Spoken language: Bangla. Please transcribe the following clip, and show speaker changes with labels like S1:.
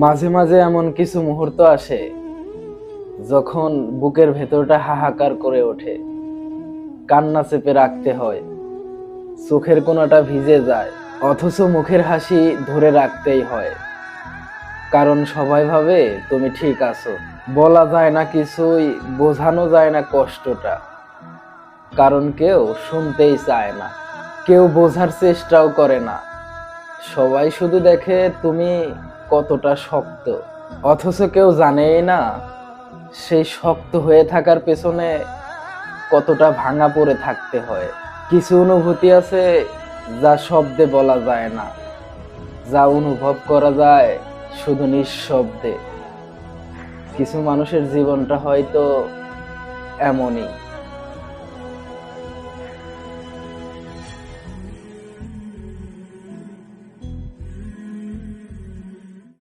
S1: মাঝে মাঝে এমন কিছু মুহূর্ত আসে যখন বুকের ভেতরটা হাহাকার করে ওঠে, কান্না চেপে রাখতে হয়, চোখের কোণাটা ভিজে যায়, অথচ মুখের হাসি ধরে রাখতেই হয়। কারণ সবাই ভাবে তুমি ঠিক আছো। বলা যায় না কিছুই, বোঝানো যায় না কষ্টটা, কারণ কেউ শুনতেই চায় না, কেউ বোঝার চেষ্টাও করে না। সবাই শুধু দেখে তুমি কতটা শক্ত, অথচ কেউ জানেই না সেই শক্ত হয়ে থাকার পেছনে কতটা ভাঙা পড়ে থাকতে হয়। কিছু অনুভূতি আছে যা শব্দে বলা যায় না, যা অনুভব করা যায় শুধু নিঃশব্দে। কিছু মানুষের জীবনটা হয়তো এমনই।